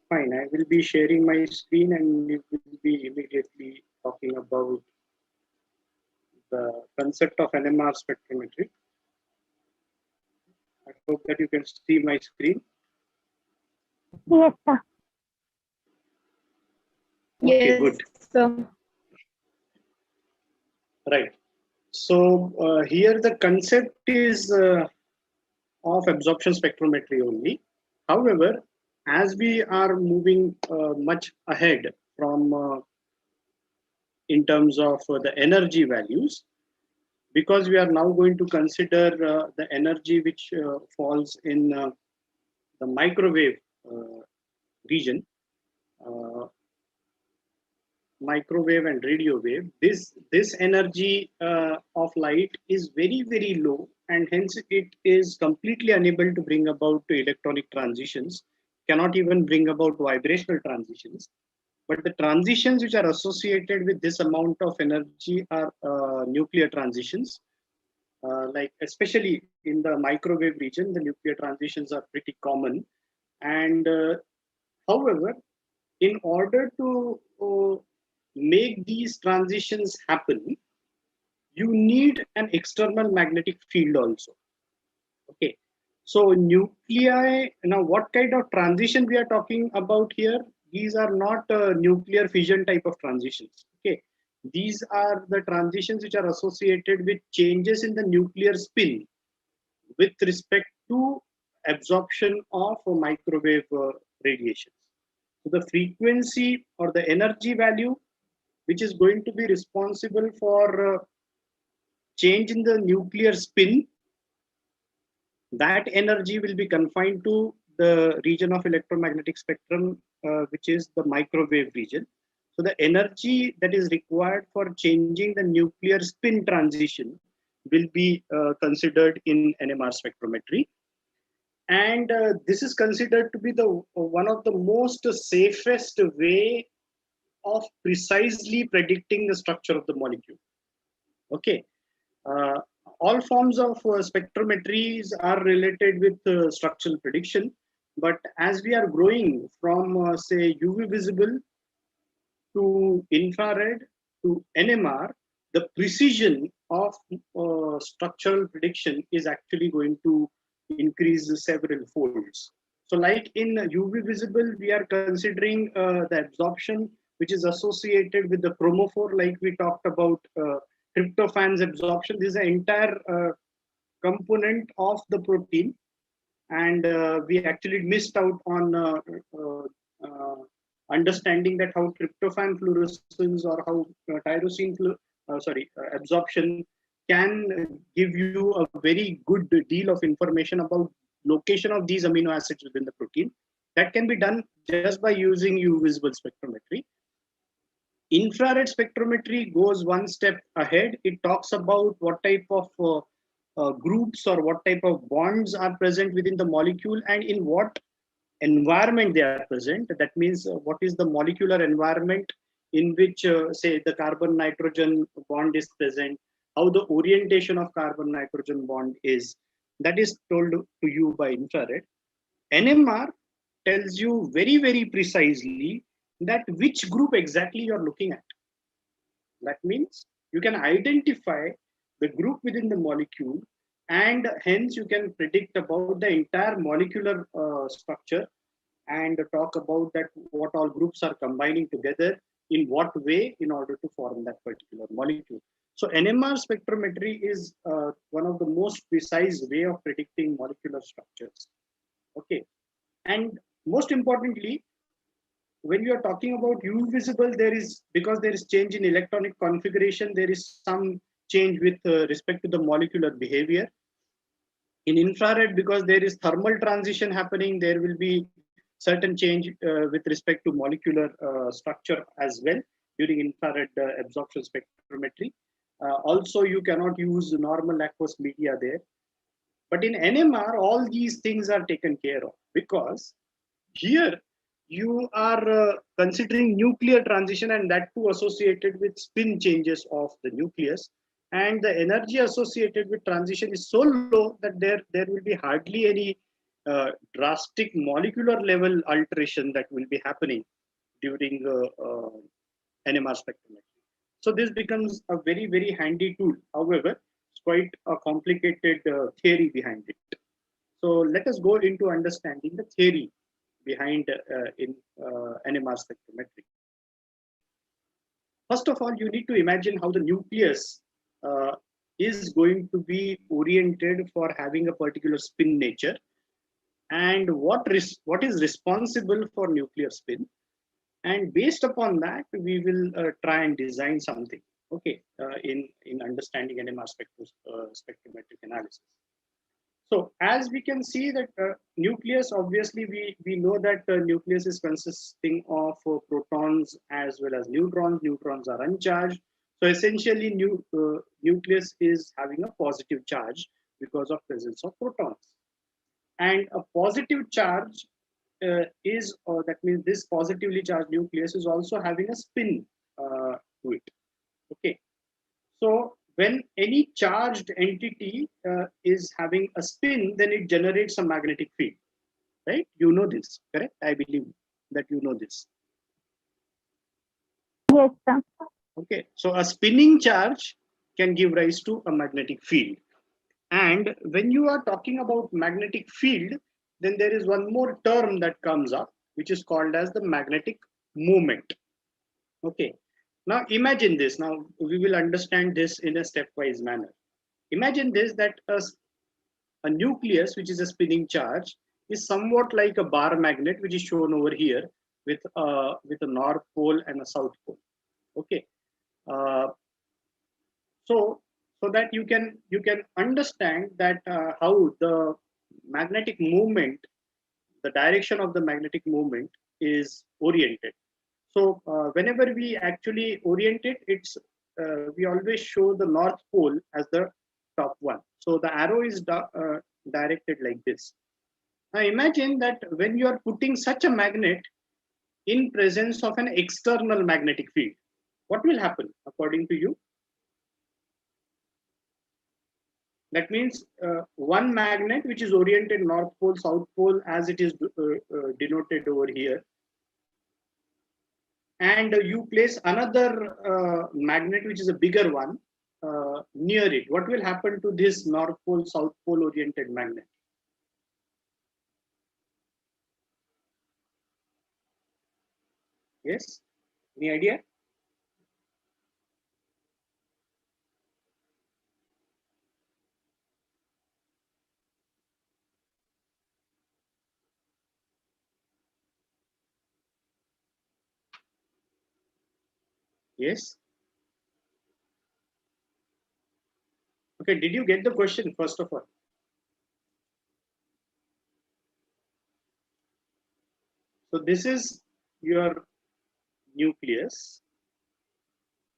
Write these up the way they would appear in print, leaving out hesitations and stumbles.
Fine, I will be sharing my screen and we will be immediately talking about the concept of NMR spectrometry. I hope that you can see my screen. Yes, sir. Okay, Yes, good. sir. Right. So here the concept is of absorption spectrometry only. However, as we are moving much ahead from in terms of the energy values, because we are now going to consider the energy which falls in the microwave region, uh, microwave and radio wave. This energy of light is very low, and hence it is completely unable to bring about electronic transitions, cannot even bring about vibrational transitions. But the transitions which are associated with this amount of energy are nuclear transitions. Like especially in the microwave region, the nuclear transitions are pretty common. And however, in order to make these transitions happen, you need an external magnetic field also. Okay. So nuclei, now what kind of transition we are talking about here? These are not nuclear fission type of transitions. Okay. These are the transitions which are associated with changes in the nuclear spin with respect to absorption of microwave radiations. So the frequency or the energy value which is going to be responsible for change in the nuclear spin, that energy will be confined to the region of electromagnetic spectrum, which is the microwave region. So the energy that is required for changing the nuclear spin transition will be considered in NMR spectrometry. And this is considered to be the one of the most safest way of precisely predicting the structure of the molecule. Okay. Uh, all forms of spectrometries are related with structural prediction, but as we are growing from say UV visible to infrared to NMR, the precision of structural prediction is actually going to increase several folds. So like in UV visible, we are considering the absorption which is associated with the chromophore, like we talked about tryptophan's absorption. This is an entire component of the protein, and we actually missed out on uh, understanding that how tryptophan fluorescence or how tyrosine absorption can give you a very good deal of information about location of these amino acids within the protein. That can be done just by using UV visible spectrometry. Infrared spectrometry goes one step ahead. It talks about what type of groups or what type of bonds are present within the molecule and in what environment they are present. That means what is the molecular environment in which, say, the carbon-nitrogen bond is present, how the orientation of carbon-nitrogen bond is. That is told to you by infrared. NMR tells you very precisely that which group exactly you're looking at. That means you can identify the group within the molecule, and hence you can predict about the entire molecular structure and talk about that what all groups are combining together in what way in order to form that particular molecule. So NMR spectrometry is one of the most precise way of predicting molecular structures. Okay, and most importantly, when you are talking about UV visible, there is, because there is change in electronic configuration, there is some change with respect to the molecular behavior. In infrared, because there is thermal transition happening, there will be certain change with respect to molecular structure as well during infrared absorption spectrometry. Also, you cannot use normal aqueous media there. But in NMR, all these things are taken care of, because here you are considering nuclear transition, and that too associated with spin changes of the nucleus, and the energy associated with transition is so low that there will be hardly any drastic molecular level alteration that will be happening during NMR spectrometry. So this becomes a very, very handy tool. However, it's quite a complicated theory behind it. So let us go into understanding the theory behind NMR spectrometry. First of all, you need to imagine how the nucleus is going to be oriented for having a particular spin nature, and what is responsible for nuclear spin. And based upon that, we will try and design something, okay, in understanding NMR spectrometric analysis. So as we can see that nucleus, obviously we know that nucleus is consisting of protons as well as neutrons. Neutrons are uncharged. So essentially nucleus is having a positive charge because of presence of protons. And a positive charge that means this positively charged nucleus is also having a spin to it. Okay. So when any charged entity is having a spin, then it generates a magnetic field, right? You know this, correct? I believe that you know this. Yes, sir. Okay, so a spinning charge can give rise to a magnetic field. And when you are talking about magnetic field, then there is one more term that comes up, which is called as the magnetic moment. Okay, now imagine this. Now we will understand this in a stepwise manner. Imagine this, that a nucleus, which is a spinning charge, is somewhat like a bar magnet, which is shown over here with a north pole and a south pole. Okay, uh, so that you can understand that how the magnetic movement, the direction of the magnetic movement is oriented. So whenever we actually orient it, it's we always show the north pole as the top one. So the arrow is directed like this. Now imagine that when you are putting such a magnet in presence of an external magnetic field, what will happen according to you? That means one magnet which is oriented north pole, south pole, as it is denoted over here, and you place another magnet which is a bigger one near it. What will happen to this north pole, south pole oriented magnet? Yes, any idea? Yes. Okay, did you get the question first of all? So this is your nucleus,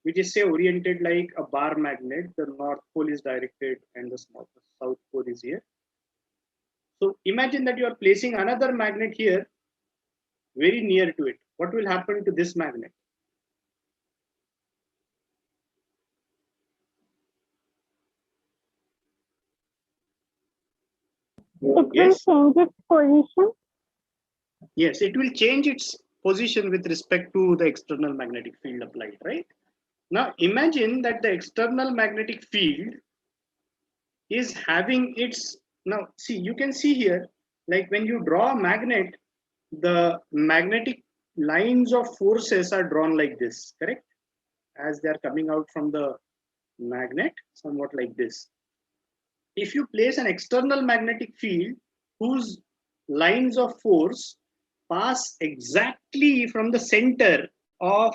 which is say oriented like a bar magnet. The north pole is directed and the south pole is here. So imagine that you are placing another magnet here very near to it. What will happen to this magnet? It Yes. will change its position. Yes, it will change its position with respect to the external magnetic field applied, right? Now imagine that the external magnetic field is having its, now see, you can see here, like when you draw a magnet, the magnetic lines of forces are drawn like this, correct? As they are coming out from the magnet, somewhat like this. If you place an external magnetic field whose lines of force pass exactly from the center of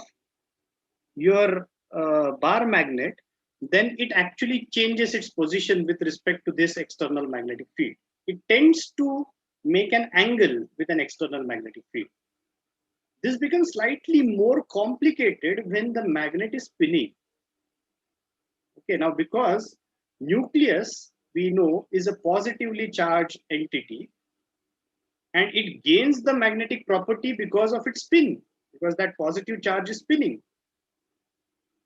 your bar magnet, then it actually changes its position with respect to this external magnetic field. It tends to make an angle with an external magnetic field. This becomes slightly more complicated when the magnet is spinning. Okay, now because nucleus, we know, is a positively charged entity, and it gains the magnetic property because of its spin, because that positive charge is spinning.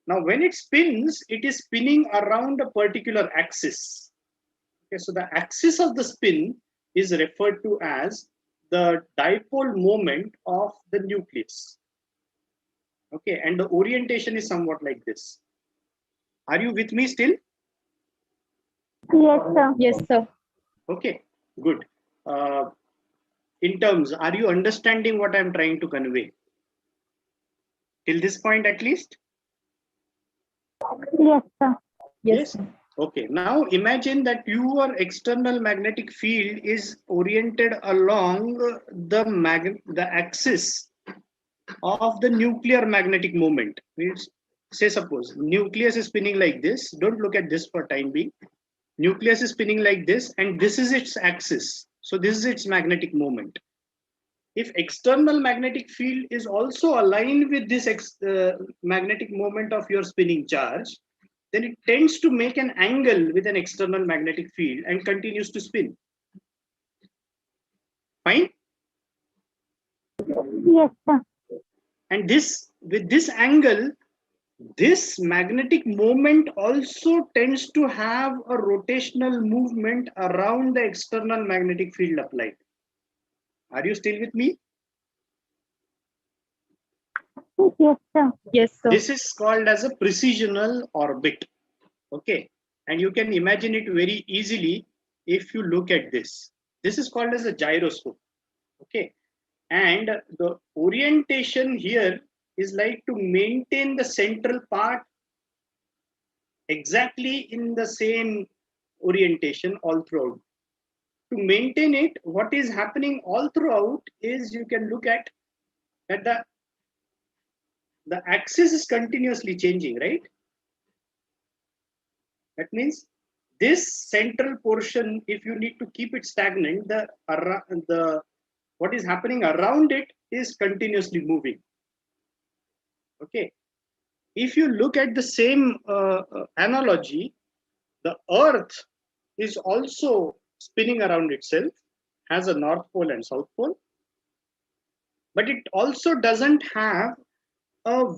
Now when it spins, it is spinning around a particular axis. Okay, so the axis of the spin is referred to as the dipole moment of the nucleus. Okay, and the orientation is somewhat like this. Are you with me still? Yes, sir. Yes, sir. Okay, good. In terms, are you understanding what I'm trying to convey? Till this point, at least? Yes, sir. Yes, sir. Okay, now imagine that your external magnetic field is oriented along the axis of the nuclear magnetic moment. Means, say suppose nucleus is spinning like this. Don't look at this for time being. Nucleus is spinning like this, and this is its axis. So this is its magnetic moment. If external magnetic field is also aligned with this magnetic moment of your spinning charge, then it tends to make an angle with an external magnetic field and continues to spin. Fine? Yes, sir. And this, with this angle, this magnetic moment also tends to have a rotational movement around the external magnetic field applied. Are you still with me? Yes, sir. Yes, sir. This is called as a precisional orbit. Okay, and you can imagine it very easily if you look at this. This is called as a gyroscope. Okay, and the orientation here is like to maintain the central part exactly in the same orientation all throughout. To maintain it, what is happening all throughout is you can look at that the axis is continuously changing, right? That means this central portion, if you need to keep it stagnant, the what is happening around it is continuously moving. Okay. If you look at the same analogy, the Earth is also spinning around itself, has a North Pole and South Pole, but it also doesn't have a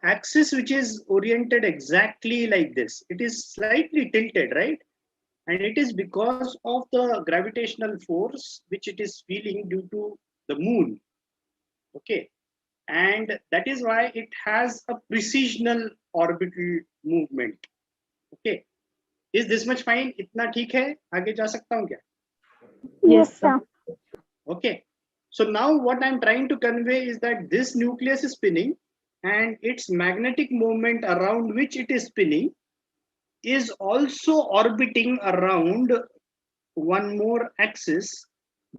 axis which is oriented exactly like this. It is slightly tilted, right? And it is because of the gravitational force which it is feeling due to the moon. Okay, and that is why it has a precisional orbital movement. Okay, is this much fine? इतना ठीक है? आगे जा सकता हूँ क्या? Yes, sir. Okay, so now what I'm trying to convey is that this nucleus is spinning, and its magnetic moment around which it is spinning is also orbiting around one more axis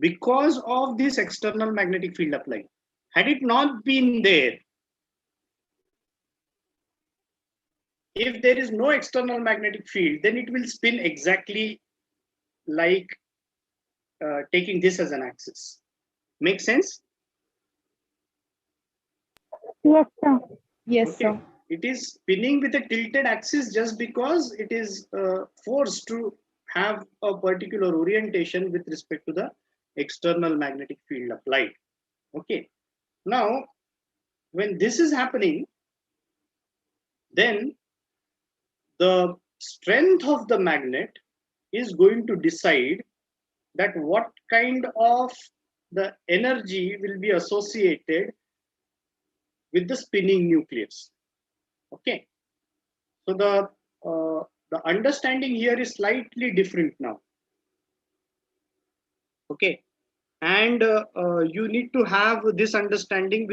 because of this external magnetic field applied. Had it not been there, if there is no external magnetic field, then it will spin exactly like taking this as an axis. Make sense? Yes, sir. Yes, Okay. sir. It is spinning with a tilted axis just because it is forced to have a particular orientation with respect to the external magnetic field applied. Okay. Now, when this is happening, then the strength of the magnet is going to decide that what kind of the energy will be associated with the spinning nucleus. Okay, so the understanding here is slightly different now. Okay, and you need to have this understanding with